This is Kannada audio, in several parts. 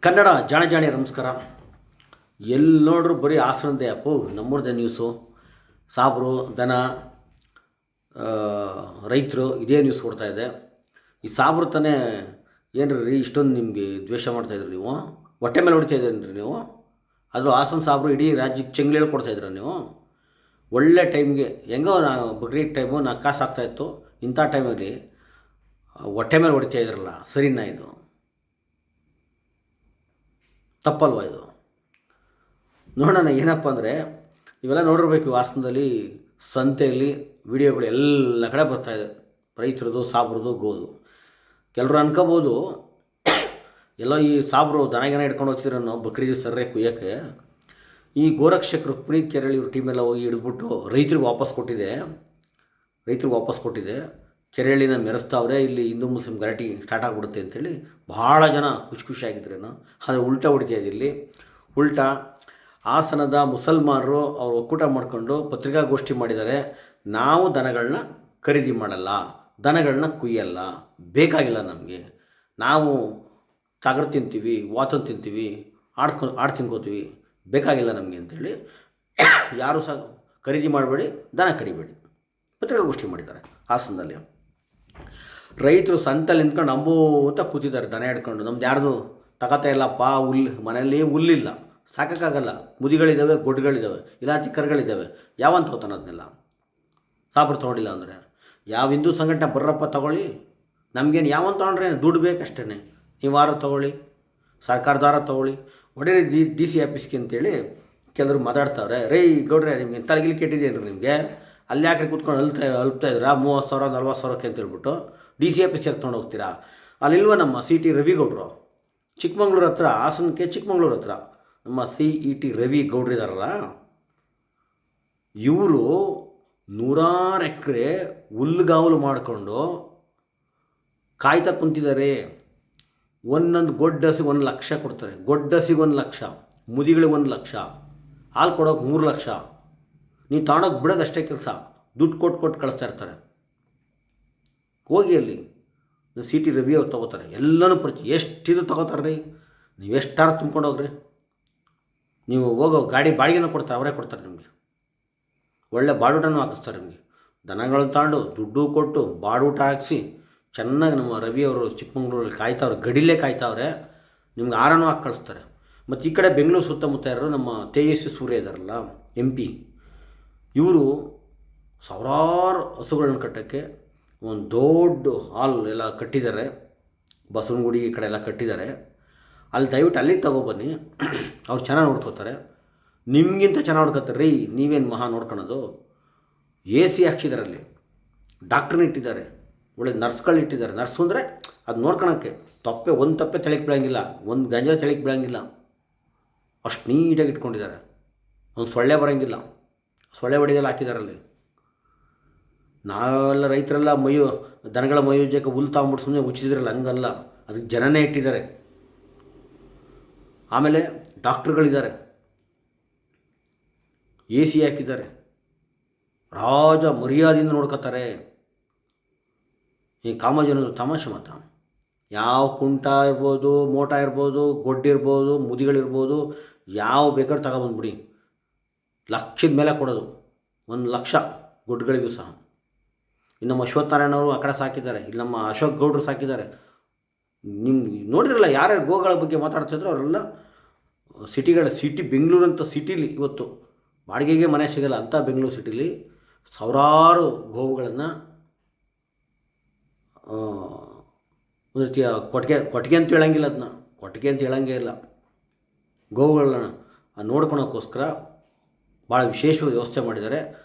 ಕನ್ನಡ ಜಾಣೆ ನಮಸ್ಕಾರ. ಎಲ್ಲಿ ನೋಡ್ರು ಬರೀ ಹಾಸನದ್ದೇ ಅಪ್ಪು, ನಮ್ಮೂರದೇ ನ್ಯೂಸು. ಸಾಬ್ರು, ದನ, ರೈತರು ಇದೇ ನ್ಯೂಸ್ ಕೊಡ್ತಾಯಿದೆ. ಈ ಸಾಬ್ರು ತಾನೇ ಏನು ರೀ ಇಷ್ಟೊಂದು ನಿಮಗೆ ದ್ವೇಷ ಮಾಡ್ತಾಯಿದ್ರಿ ನೀವು? ಹೊಟ್ಟೆ ಮೇಲೆ ಹೊಡಿತಾ ಇದ್ದೀರಿ ನೀವು? ಅದು ಹಾಸನ ಸಾಬ್ರು ಇಡೀ ರಾಜ್ಯಕ್ಕೆ ಚೆಂಗ್ಳು ಕೊಡ್ತಾಯಿದ್ರ ನೀವು? ಒಳ್ಳೆ ಟೈಮ್ಗೆ ಹೆಂಗೋ ಬಕ್ರೀದ್ ಟೈಮು ಕಾಸು ಆಗ್ತಾಯಿತ್ತು, ಇಂಥ ಟೈಮಲ್ಲಿ ಹೊಟ್ಟೆ ಮೇಲೆ ಹೊಡಿತಾ ಇದ್ರಲ್ಲ, ಸರಿನಾ? ಇದು ತಪ್ಪಲ್ವ? ಇದು ನೋಡೋಣ ಏನಪ್ಪ ಅಂದರೆ, ಇವೆಲ್ಲ ನೋಡಿರ್ಬೇಕು. ವಾಸನದಲ್ಲಿ ಸಂತೆಯಲ್ಲಿ ವಿಡಿಯೋಗಳು ಎಲ್ಲ ಕಡೆ ಬರ್ತಾಯಿದೆ, ರೈತರದು, ಸಾಬ್ರದು, ಗೋದು. ಕೆಲವರು ಅನ್ಕೋಬೋದು ಎಲ್ಲ ಈ ಸಾಬ್ರು ದನಗನ ಹಿಡ್ಕೊಂಡು ಹೋಗ್ತಿರೋ ಬಕ್ರೀದ್ ಸರ್ರೆ ಕುಯ್ಯೋಕ್ಕೆ. ಈ ಗೋರಕ್ಷಕರು ಪುನೀತ್ ಕೆರಳಿ ಇವ್ರ ಟೀಮೆಲ್ಲ ಹೋಗಿ ಹಿಡಿದ್ಬಿಟ್ಟು ರೈತರಿಗೆ ವಾಪಸ್ ಕೊಟ್ಟಿದೆ. ಕೆರೆಹಳ್ಳಿನ ಮೆರೆಸ್ತಾವ್ರೆ, ಇಲ್ಲಿ ಹಿಂದೂ ಮುಸ್ಲಿಂ ಗಲಾಟೆ ಸ್ಟಾರ್ಟ್ ಆಗಿಬಿಡುತ್ತೆ ಅಂಥೇಳಿ ಭಾಳ ಜನ ಖುಷಿಯಾಗಿದ್ರೇನೋ. ಆದರೆ ಉಲ್ಟಾ ಹೊಡಿತಾಯಿದೆ ಇಲ್ಲಿ. ಉಲ್ಟಾ ಹಾಸನದ ಮುಸಲ್ಮಾನರು ಅವರು ಒಕ್ಕೂಟ ಮಾಡಿಕೊಂಡು ಪತ್ರಿಕಾಗೋಷ್ಠಿ ಮಾಡಿದ್ದಾರೆ. ನಾವು ದನಗಳನ್ನ ಖರೀದಿ ಮಾಡಲ್ಲ, ದನಗಳನ್ನ ಕುಯ್ಯಲ್ಲ, ಬೇಕಾಗಿಲ್ಲ ನಮಗೆ, ನಾವು ಟಗರು ತಿಂತೀವಿ, ವಾತನ್ ತಿಂತೀವಿ, ಆಡು ತಿನ್ಕೋತೀವಿ, ಬೇಕಾಗಿಲ್ಲ ನಮಗೆ ಅಂಥೇಳಿ ಯಾರು ಸಹ ಖರೀದಿ ಮಾಡಬೇಡಿ, ದನ ಕಡಿಬೇಡಿ ಪತ್ರಿಕಾಗೋಷ್ಠಿ ಮಾಡಿದ್ದಾರೆ ಹಾಸನದಲ್ಲಿ. ರೈತರು ಸಂತಲ್ಲಿ ನಿಂತ್ಕೊಂಡು ಅಂಬೋ ಅಂತ ಕೂತಿದ್ದಾರೆ ದನ ಹಿಡ್ಕೊಂಡು. ನಮ್ದು ಯಾರ್ದು ತಗೋತಾ ಇಲ್ಲಪ್ಪ, ಮನೆಯಲ್ಲಿ ಹುಲ್ಲಿಲ್ಲ, ಸಾಕೋಕ್ಕಾಗಲ್ಲ, ಮುದಿಗಳಿದ್ದಾವೆ, ಗೊಡ್ಡುಗಳಿದ್ದಾವೆ, ಇಲಾಚಿ ಕರುಗಳಿದ್ದಾವೆ, ಯಾವಂತ ಹೋಗ್ತಾನೆ ಅದನ್ನೆಲ್ಲ? ಸಾಬ್ರು ತೊಗೊಂಡಿಲ್ಲ ಅಂದರೆ ಯಾವ ಹಿಂದೂ ಸಂಘಟನೆ ಬರ್ರಪ್ಪ ತಗೊಳ್ಳಿ, ನಮಗೇನು ಯಾವಂತ ತೊಗೊಂಡ್ರೆ ದುಡ್ಡು ಬೇಕಷ್ಟೇ, ನೀವು ವಾರ ತೊಗೊಳ್ಳಿ, ಸರ್ಕಾರದಾರ ತೊಗೊಳ್ಳಿ, ಒಳ್ಳೆ ಡಿ ಸಿ ಆಫೀಸ್ಗೆ ಅಂತೇಳಿ ಕೆಲವರು ಮಾತಾಡ್ತಾವ್ರೆ. ರೇ ಗೌಡ್ರೆ, ನಿಮಗೆ ತಲೆಗಿಲಿ ಕೆಟ್ಟಿದೆಯೇನ್ರಿ ನಿಮಗೆ? ಅಲ್ಲಿ ಯಾಕ್ರೆ ಕೂತ್ಕೊಂಡು ಅಲ್ಪ್ತಾ ಇದ್ದೀರಾ 30,000 40,000ಕ್ಕೆ ಅಂತ ಹೇಳ್ಬಿಟ್ಟು ಡಿ ಸಿ ಆಫೀಸ್ಗೆ ತೊಗೊಂಡು ಹೋಗ್ತೀರಾ? ಅಲ್ಲಿಲ್ವ ನಮ್ಮ CT ರವಿಗೌಡರು, ಚಿಕ್ಕಮಂಗ್ಳೂರು ಹತ್ರ, ಹಾಸನಕ್ಕೆ ಚಿಕ್ಕಮಂಗ್ಳೂರು ಹತ್ರ ನಮ್ಮ CET ರವಿ ಗೌಡ್ರಿದಾರಲ್ಲ, ಇವರು 100 ಎಕರೆ ಹುಲ್ಲುಗಾವಲು ಮಾಡಿಕೊಂಡು ಕಾಯ್ತಾ ಕುಂತಿದ್ದಾರೆ. ಒಂದೊಂದು ಗೊಡ್ಡಸಿಗೆ 1 ಲಕ್ಷ ಕೊಡ್ತಾರೆ, ಗೊಡ್ಡಸಿಗೆ 1 ಲಕ್ಷ, ಮುದಿಗಳಿಗೆ 1 ಲಕ್ಷ, ಹಾಲು ಕೊಡೋಕೆ 3 ಲಕ್ಷ. ನೀವು ತಗೊಂಡೋಗಿ ಬಿಡೋದಷ್ಟೇ ಕೆಲಸ, ದುಡ್ಡು ಕೊಟ್ಟು ಕಳಿಸ್ತಾ ಇರ್ತಾರೆ. ಹೋಗಿ ಅಲ್ಲಿ CT ರವಿ ಅವ್ರು ತೊಗೋತಾರೆ, ಎಲ್ಲನೂ ಎಷ್ಟಿದು ತೊಗೋತಾರೆ ರೀ. ನೀವು ಎಷ್ಟಾರು ತುಂಬ್ಕೊಂಡು ಹೋಗ್ರಿ, ನೀವು ಹೋಗೋ ಗಾಡಿ ಬಾಡಿಗೆನೂ ಕೊಡ್ತಾರೆ, ಅವರೇ ಕೊಡ್ತಾರೆ ನಿಮಗೆ, ಒಳ್ಳೆ ಬಾಡೂಟನೂ ಹಾಕಿಸ್ತಾರೆ ನಿಮಗೆ. ದನಗಳನ್ನ ತಗೊಂಡು ದುಡ್ಡು ಕೊಟ್ಟು ಬಾಡೂಟ ಹಾಕಿಸಿ ಚೆನ್ನಾಗಿ ನಮ್ಮ ರವಿ ಅವರು ಚಿಕ್ಕಮಂಗ್ಳೂರಲ್ಲಿ ಕಾಯ್ತಾವ್ರೆ, ಗಡಿಲೇ ಕಾಯ್ತಾವ್ರೆ, ನಿಮ್ಗೆ ಆಹಾರನೂ ಹಾಕಿ ಕಳಿಸ್ತಾರೆ. ಮತ್ತು ಈ ಕಡೆ ಬೆಂಗಳೂರು ಸುತ್ತಮುತ್ತ ಇರೋರು ನಮ್ಮ ತೇಜಸ್ವಿ ಸೂರ್ಯ ಇದ್ದಾರಲ್ಲ MP, ಇವರು ಸಾವಿರಾರು ಹಸುಗಳನ್ನ ಕಟ್ಟೋಕ್ಕೆ ಒಂದು ದೊಡ್ಡ ಹಾಲ್ ಎಲ್ಲ ಕಟ್ಟಿದ್ದಾರೆ, ಬಸವನಗುಡಿ ಈ ಕಡೆ ಎಲ್ಲ ಕಟ್ಟಿದ್ದಾರೆ. ಅಲ್ಲಿ ದಯವಿಟ್ಟು ಅಲ್ಲಿಗೆ ತಗೊಬನ್ನಿ, ಅವ್ರು ಚೆನ್ನಾಗಿ ನೋಡ್ಕೋತಾರೆ, ನಿಮಗಿಂತ ಚೆನ್ನಾಗಿ ನೋಡ್ಕೋತಾರೆ ರೀ. ನೀವೇನು ಮಹಾ ನೋಡ್ಕೊಳೋದು? AC ಹಾಕ್ಸಿದ್ದಾರೆ, ಅಲ್ಲಿ ಡಾಕ್ಟ್ರನ್ನ ಇಟ್ಟಿದ್ದಾರೆ, ಒಳ್ಳೆ ನರ್ಸ್ಗಳು ಇಟ್ಟಿದ್ದಾರೆ. ನರ್ಸು ಅಂದರೆ ಅದು ನೋಡ್ಕೊಳಕ್ಕೆ ಒಂದು ತಪ್ಪೆ ತಲೆಗೆ ಬೀಳಂಗಿಲ್ಲ, ಒಂದು ಗಂಜ ತಲೆಗೆ ಬೀಳಂಗಿಲ್ಲ, ಅಷ್ಟು ನೀಟಾಗಿ ಇಟ್ಕೊಂಡಿದ್ದಾರೆ. ಒಂದು ಸೊಳ್ಳೆ ಬರೋಂಗಿಲ್ಲ, ಸೊಳ್ಳೆ ಹೊಡೆದೆಲ್ಲ ಹಾಕಿದಾರಲ್ಲಿ. ನಾವೆಲ್ಲ ರೈತರೆಲ್ಲ ದನಗಳ ಮೈಯೋಜಕ್ಕೆ ಹುಲ್ಲು ತಗೊಂಬಿಟ್ಟು ಸುಮ್ಮನೆ ಉಚ್ಚಿದ್ರಲ್ಲ, ಹಂಗಲ್ಲ, ಅದಕ್ಕೆ ಜನನೇ ಇಟ್ಟಿದ್ದಾರೆ. ಆಮೇಲೆ ಡಾಕ್ಟ್ರುಗಳಿದ್ದಾರೆ, AC ಹಾಕಿದ್ದಾರೆ, ರಾಜ ಮರ್ಯಾದೆಯಿಂದ ನೋಡ್ಕೋತಾರೆ. ಈ ಕಾಮಜನರು ತಮಾಷೆ ಮಾತಾ. ಯಾವ ಕುಂಟ ಇರ್ಬೋದು, ಮೋಟ ಇರ್ಬೋದು, ಗೊಡ್ಡಿರ್ಬೋದು, ಮುದಿಗಳಿರ್ಬೋದು, ಯಾವ ಬೇಕಾದ್ರೂ ತಗೊಬಂದ್ಬಿಡಿ, ಲಕ್ಷದ ಮೇಲೆ ಕೊಡೋದು, 1 ಲಕ್ಷ ಗೊಡ್ಡುಗಳಿಗೂ ಸಹ. ಇನ್ನು ನಮ್ಮ ಅಶ್ವತ್ಥನಾರಾಯಣವರು ಆ ಕಡೆ ಸಾಕಿದ್ದಾರೆ, ಇಲ್ಲಿ ನಮ್ಮ ಅಶೋಕ್ ಗೌಡ್ರು ಸಾಕಿದ್ದಾರೆ. ನಿಮ್ಗೆ ನೋಡಿದ್ರಲ್ಲ ಯಾರ್ಯಾರು ಗೋಗಳ ಬಗ್ಗೆ ಮಾತಾಡ್ತಿದ್ರು ಅವರೆಲ್ಲ ಸಿಟಿ ಬೆಂಗಳೂರು ಅಂತ ಸಿಟಿಲಿ ಇವತ್ತು ಬಾಡಿಗೆಗೆ ಮನೆ ಸಿಗಲ್ಲ ಅಂಥ ಬೆಂಗಳೂರು ಸಿಟಿಲಿ ಸಾವಿರಾರು ಗೋವುಗಳನ್ನು ಒಂದು ರೀತಿಯ ಕೊಟ್ಟಿಗೆ ಅಂತ ಹೇಳಂಗಿಲ್ಲ, ಅದನ್ನ ಕೊಟ್ಟಿಗೆ ಅಂತ ಹೇಳಂಗೇ ಇಲ್ಲ. ಗೋವುಗಳನ್ನ ನೋಡ್ಕೊಳೋಕ್ಕೋಸ್ಕರ ಭಾಳ ವಿಶೇಷವಾದ ವ್ಯವಸ್ಥೆ ಮಾಡಿದ್ದಾರೆ.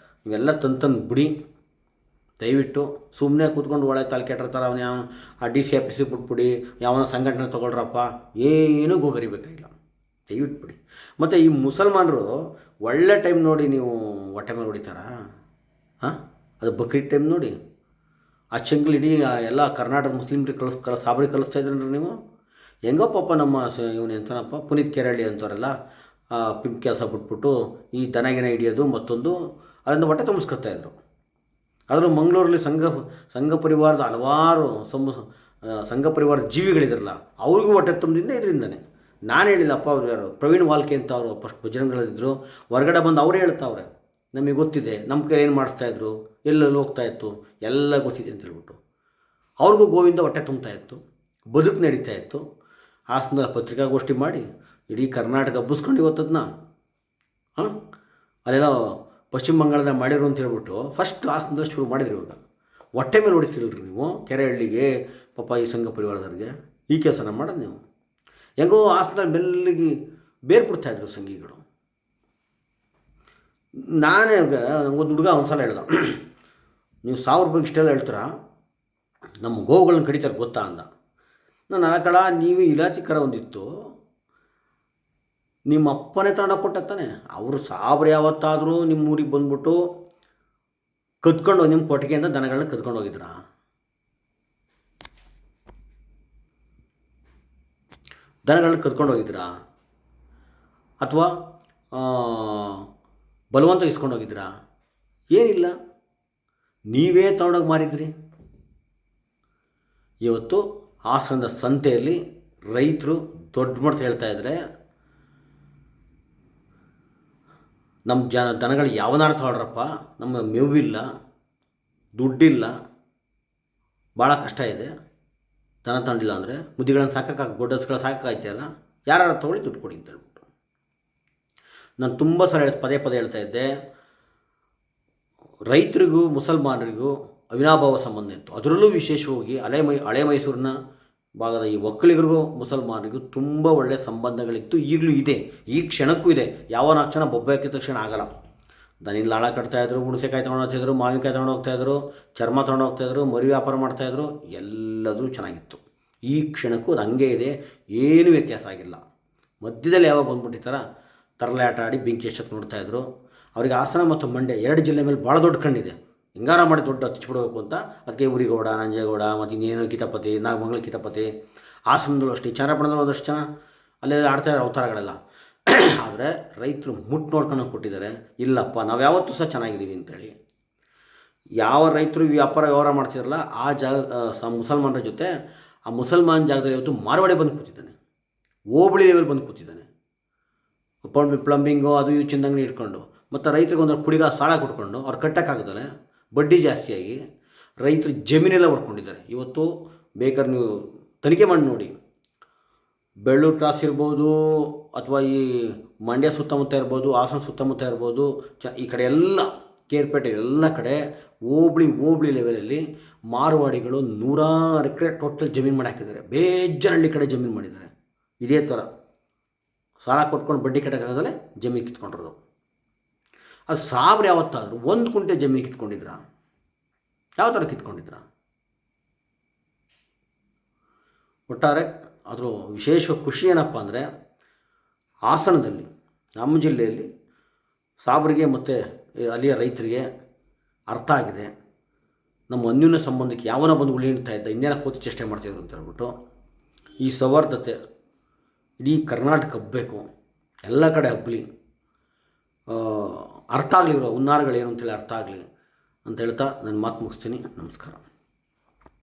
ಇವೆಲ್ಲ ತಂದು ಬಿಡಿ ದಯವಿಟ್ಟು. ಸುಮ್ಮನೆ ಕೂತ್ಕೊಂಡು ಒಳ್ಳೆ ತಲೆ ಕೆಟ್ಟಿರ್ತಾರೆ, ಅವನು ಯಾವ ಆ DC ಆಫೀಸಿಗೆ ಬಿಟ್ಬಿಡಿ, ಯಾವನ ಸಂಘಟನೆ ತೊಗೊಳ್ರಪ್ಪ, ಏನೂ ಗೋಗರಿಬೇಕಾಗಿಲ್ಲ, ದಯವಿಟ್ಟು ಬಿಡಿ. ಮತ್ತು ಈ ಮುಸಲ್ಮಾನರು ಒಳ್ಳೆ ಟೈಮ್ ನೋಡಿ ನೀವು ಹೊಟ್ಟೆ ಮೇಲೆ ಹೊಡಿತಾರಾ? ಅದು ಬಕ್ರೀದ್ ಟೈಮ್ ನೋಡಿ ಆ ಚೆಂಗ್ಳು ಇಡೀ ಎಲ್ಲ ಕರ್ನಾಟಕದ ಮುಸ್ಲಿಮ್ರಿಗೆ ಸಾಬ್ರಿಗೆ ಕಲಿಸ್ತಾ ಇದ್ರನ್ರಿ ನೀವು. ಹೆಂಗೋ ಪಾಪ ನಮ್ಮ ಇವನು ಎಂತನಪ್ಪ ಪುನೀತ್ ಕೆರಳಿ ಅಂತವರೆಲ್ಲ ಪಿಂಪ್ ಕೆಲಸ ಬಿಟ್ಬಿಟ್ಟು ಈ ದನಗಿನ ಹಿಡಿಯೋದು ಮತ್ತೊಂದು ಅದನ್ನು ಹೊಟ್ಟೆ ತುಂಬಿಸ್ಕೊತಾಯಿದ್ರು. ಆದರೂ ಮಂಗಳೂರಲ್ಲಿ ಸಂಘ ಪರಿವಾರದ ಹಲವಾರು ಸಂಘ ಪರಿವಾರದ ಜೀವಿಗಳಿದ್ರಲ್ಲ, ಅವ್ರಿಗೂ ಹೊಟ್ಟೆ ತುಂಬಿದಿಂದ ಇದರಿಂದನೇ. ನಾನು ಹೇಳಿಲ್ಲಪ್ಪ, ಅವ್ರು ಯಾರು ಪ್ರವೀಣ್ ವಾಲ್ಕೆ ಅಂತ ಅವರು ಫಸ್ಟ್ ಬಜರಂಗದಲ್ಲಿದ್ದರು. ಹೊರಗಡೆ ಬಂದು ಅವರೇ ಹೇಳ್ತಾವ್ರೆ, ನಮಗೆ ಗೊತ್ತಿದೆ, ನಮ್ಮ ಕೈ ಏನು ಮಾಡಿಸ್ತಾಯಿದ್ರು, ಎಲ್ಲೆಲ್ಲಿ ಹೋಗ್ತಾಯಿತ್ತು ಎಲ್ಲ ಗೊತ್ತಿದೆ ಅಂತ ಹೇಳ್ಬಿಟ್ಟು. ಅವ್ರಿಗೂ ಗೋವಿಂದ ಹೊಟ್ಟೆ ತುಂಬ್ತಾಯಿತ್ತು, ಬದುಕು ನಡೀತಾ ಇತ್ತು. ಹಾಸನದಲ್ಲಿ ಪತ್ರಿಕಾಗೋಷ್ಠಿ ಮಾಡಿ ಇಡೀ ಕರ್ನಾಟಕ ಹಬ್ಬಿಸ್ಕೊಂಡು ಇವತ್ತದನ್ನ ಅಲ್ಲೆಲ್ಲ ಪಶ್ಚಿಮ ಬಂಗಾಳದಾಗ ಮಾಡಿರು ಅಂತ ಹೇಳ್ಬಿಟ್ಟು ಫಸ್ಟ್ ಹಾಸನದಲ್ಲಿ ಶುರು ಮಾಡಿದ್ರು. ಇವಾಗ ಹೊಟ್ಟೆ ಮೇಲೆ ಹೊಡಿತಿರಲ್ರಿ ನೀವು, ಕೆರೆಹಳ್ಳಿಗೆ ಪಾಪ ಈ ಸಂಘ ಪರಿವಾರದವ್ರಿಗೆ ಈ ಕೆಲಸನ ಮಾಡೋದು ನೀವು. ಹೆಂಗೋ ಹಾಸನದಲ್ಲಿ ಮೆಲ್ಲಿಗೆ ಬೇರ್ಪಡ್ತಾಯಿದ್ರು ಸಂಘಿಗಳು. ನಾನೇ ಒಂದು ಹುಡುಗ ಒಂದು ಸಲ ಹೇಳ್ದ, ನೀವು 1000 ರೂಪಾಯಿಗೆ ಇಷ್ಟೆಲ್ಲ ಹೇಳ್ತೀರಾ, ನಮ್ಮ ಗೋವುಗಳನ್ನ ಕಡಿತಾರೆ ಗೊತ್ತಾ ಅಂದ. ನಾನು ಆ ಕಡ ನೀವು ಇಲಾಚಿಕರ ಒಂದಿತ್ತು, ನಿಮ್ಮ ಅಪ್ಪನೇ ತಗೊಂಡೋಗಿ ಕೊಟ್ಟಾನೆ. ಅವರು ಸಾಬ್ರು ಯಾವತ್ತಾದರೂ ನಿಮ್ಮ ಊರಿಗೆ ಬಂದ್ಬಿಟ್ಟು ಕದ್ಕೊಂಡು ನಿಮ್ಮ ಕೊಟ್ಟಿಗೆಯಿಂದ ದನಗಳನ್ನ ಕದ್ಕೊಂಡು ಹೋಗಿದ್ರಾ? ದನಗಳನ್ನ ಕದ್ಕೊಂಡು ಹೋಗಿದ್ರಾ? ಅಥವಾ ಬಲವಂತ ಇಸ್ಕೊಂಡು ಹೋಗಿದ್ರಾ? ಏನಿಲ್ಲ, ನೀವೇ ತಗೊಂಡೋಗಿ ಮಾರಿದ್ರಿ. ಇವತ್ತು ಹಾಸನದ ಸಂತೆಯಲ್ಲಿ ರೈತರು ದೊಡ್ಡ ಮಟ್ಟದಲ್ಲಿ ಹೇಳ್ತಾಯಿದ್ರೆ, ನಮ್ಮ ದನಗಳು ಯಾವನಾರು ತಗೊಳ್ರಪ್ಪ, ನಮ್ಮ ಮೇವಿಲ್ಲ, ದುಡ್ಡಿಲ್ಲ, ಭಾಳ ಕಷ್ಟ ಇದೆ, ದನ ತಗೊಂಡಿಲ್ಲ ಅಂದರೆ ಮುದ್ದಿಗಳನ್ನು ಸಾಕೋಕ್ಕಾಗ, ಗೊಡ್ಡಸ್ಗಳು ಸಾಕಾಯ್ತಲ್ಲ, ಯಾರು ತೊಗೊಳ್ಳಿ ದುಡ್ಡು ಕೊಡಿ ಅಂತ ಹೇಳ್ಬಿಟ್ಟು. ನಾನು ತುಂಬ ಸಲ ಪದೇ ಪದೇ ಹೇಳ್ತಾ ಇದ್ದೆ, ರೈತರಿಗೂ ಮುಸಲ್ಮಾನರಿಗೂ ಅವಿನಾಭಾವ ಸಂಬಂಧ ಇತ್ತು. ಅದರಲ್ಲೂ ವಿಶೇಷವಾಗಿ ಹಳೆ ಮೈಸೂರಿನ ಭಾಗದ ಈ ಒಕ್ಕಲಿಗರಿಗೂ ಮುಸಲ್ಮಾನರಿಗೂ ತುಂಬ ಒಳ್ಳೆಯ ಸಂಬಂಧಗಳಿತ್ತು, ಈಗಲೂ ಇದೆ, ಈ ಕ್ಷಣಕ್ಕೂ ಇದೆ. ಯಾವ 4 ಜನ ಬೊಬ್ಬೆ ಹಾಕಿದ ತಕ್ಷಣ ಆಗಲ್ಲ. ದನಿನ ಲಾಳ ಕಟ್ತಾಯಿದ್ರು, ಹುಣಸೆಕಾಯಿ ತೊಗೊಂಡು ಹೋಗ್ತಾಯಿದ್ರು, ಮಾವಿನಕಾಯಿ ತೊಗೊಂಡು ಹೋಗ್ತಾಯಿದ್ರು, ಚರ್ಮ ತೊಗೊಂಡು ಹೋಗ್ತಾಯಿದ್ರು, ಮರಿ ವ್ಯಾಪಾರ ಮಾಡ್ತಾಯಿದ್ರು, ಎಲ್ಲದೂ ಚೆನ್ನಾಗಿತ್ತು. ಈ ಕ್ಷಣಕ್ಕೂ ಅದು ಹಂಗೆ ಇದೆ, ಏನೂ ವ್ಯತ್ಯಾಸ ಆಗಿಲ್ಲ. ಮಧ್ಯದಲ್ಲಿ ಯಾವಾಗ ಬಂದ್ಬಿಟ್ಟಿರ್ತಾರ ತರಲೆ ಆಟ ಆಡಿ ಬೆಂಕಿ ಎಷ್ಟೊತ್ತು ನೋಡ್ತಾಯಿದ್ರು. ಅವರಿಗೆ ಹಾಸನ ಮತ್ತು ಮಂಡ್ಯ 2 ಜಿಲ್ಲೆ ಮೇಲೆ ಭಾಳ ದೊಡ್ಡ ಕಣ್ಣಿದೆ, ಹಿಂಗಾರ ಮಾಡಿ ದೊಡ್ಡ ಹಚ್ಚಿಬಿಡಬೇಕು ಅಂತ. ಅದಕ್ಕೆ ಊರಿಗೌಡ, ನಂಜೇಗೌಡ, ಮತ್ತು ಇನ್ನೇನು ಕಿತಾಪತಿ, ನಾಗಮಂಗಲ ಕಿತಾಪತಿ, ಹಾಸನದಲ್ಲೂ ಅಷ್ಟೇ, ಚನ್ನಪಟ್ಟಣದಲ್ಲೂ ಒಂದಷ್ಟು ಜನ ಅಲ್ಲೇ ಆಡ್ತಾಯಿದ್ದಾರೆ ಅವತಾರಗಳೆಲ್ಲ. ಆದರೆ ರೈತರು ಮುಟ್ಟು ನೋಡ್ಕೊಂಡು ಕೊಟ್ಟಿದ್ದಾರೆ, ಇಲ್ಲಪ್ಪ ನಾವು ಯಾವತ್ತೂ ಸಹ ಚೆನ್ನಾಗಿದ್ದೀವಿ ಅಂತೇಳಿ. ಯಾವ ರೈತರು ವ್ಯವಹಾರ ಮಾಡ್ತಿದ್ರಲ್ಲ ಆ ಮುಸಲ್ಮಾನರ ಜೊತೆ, ಆ ಮುಸಲ್ಮಾನ ಜಾಗದಲ್ಲಿ ಇವತ್ತು ಮಾರವಾಡಿ ಬಂದು ಕೂತಿದ್ದಾನೆ, ಹೋಬಳಿ ಲೆವೆಲ್ ಬಂದು ಕೂತಿದ್ದಾನೆ. ಪ್ಲಂಬಿಂಗು ಅದು ಇದು ಚಿಂದಂಗಡಿ ಇಟ್ಕೊಂಡು, ಮತ್ತು ರೈತರಿಗೆ ಒಂದು ಪುಡಿಗ ಸಾಲ ಕೊಟ್ಕೊಂಡು ಅವ್ರು ಕಟ್ಟೋಕ್ಕಾಗದಲ್ಲೇ ಬಡ್ಡಿ ಜಾಸ್ತಿಯಾಗಿ ರೈತರು ಜಮೀನೆಲ್ಲ ಹೊಡ್ಕೊಂಡಿದ್ದಾರೆ. ಇವತ್ತು ಬೇಕಾದ್ರೆ ನೀವು ತನಿಖೆ ಮಾಡಿ ನೋಡಿ, ಬೆಳ್ಳೂರು ಕ್ರಾಸ್ ಇರ್ಬೋದು, ಅಥವಾ ಈ ಮಂಡ್ಯ ಸುತ್ತಮುತ್ತ ಇರ್ಬೋದು, ಹಾಸನ ಸುತ್ತಮುತ್ತ ಇರ್ಬೋದು, ಈ ಕಡೆ ಎಲ್ಲ ಕೇರ್ಪೇಟೆ ಎಲ್ಲ ಕಡೆ ಹೋಬಳಿ ಲೆವೆಲಲ್ಲಿ ಮಾರವಾಡಿಗಳು 100 ಎಕರೆ ಟೋಟಲ್ ಜಮೀನು ಮಾಡಿ ಹಾಕಿದ್ದಾರೆ. ಬೇಜಾರಳ್ಳಿ ಕಡೆ ಜಮೀನು ಮಾಡಿದ್ದಾರೆ. ಇದೇ ಥರ ಸಾಲ ಕೊಟ್ಕೊಂಡು ಬಡ್ಡಿ ಕಟ್ಟೋಕ್ಕಾಗದಲ್ಲೇ ಜಮೀನು ಕಿತ್ಕೊಂಡಿರೋದು. ಅದು ಸಾಬ್ರು ಯಾವತ್ತಾದರೂ 1 ಕುಂಟೆ ಜಮೀನು ಕಿತ್ಕೊಂಡಿದ್ರಾ? ಯಾವ ಥರ ಕಿತ್ಕೊಂಡಿದ್ರಾ? ಒಟ್ಟಾರೆ ಅದ್ರ ವಿಶೇಷ ಖುಷಿ ಏನಪ್ಪ ಅಂದರೆ, ಹಾಸನದಲ್ಲಿ ನಮ್ಮ ಜಿಲ್ಲೆಯಲ್ಲಿ ಸಾಬ್ರಿಗೆ ಮತ್ತು ಅಲ್ಲಿಯ ರೈತರಿಗೆ ಅರ್ಥ ಆಗಿದೆ. ನಮ್ಮ ಅನ್ಯೋನ್ಯ ಸಂಬಂಧಕ್ಕೆ ಯಾವನ ಬಂದು ಉಳಿತಾ ಇದ್ದ, ಇನ್ನೇನ ಕೋತಿ ಚೇಷ್ಟೆ ಮಾಡ್ತಾಯಿದ್ರು ಅಂತ ಹೇಳ್ಬಿಟ್ಟು ಈ ಸೌಹಾರ್ದತೆ ಇಡೀ ಕರ್ನಾಟಕ ಹಬ್ಬಬೇಕು, ಎಲ್ಲ ಕಡೆ ಹಬ್ಬಲಿ, ಅರ್ಥ ಆಗಲಿ, ಇರೋ ಹುನ್ನಾರಗಳೇನು ಅಂತೇಳಿ ಅರ್ಥ ಆಗಲಿ ಅಂತ ಹೇಳ್ತಾ ನನ್ನ ಮಾತು ಮುಗಿಸ್ತೀನಿ. ನಮಸ್ಕಾರ.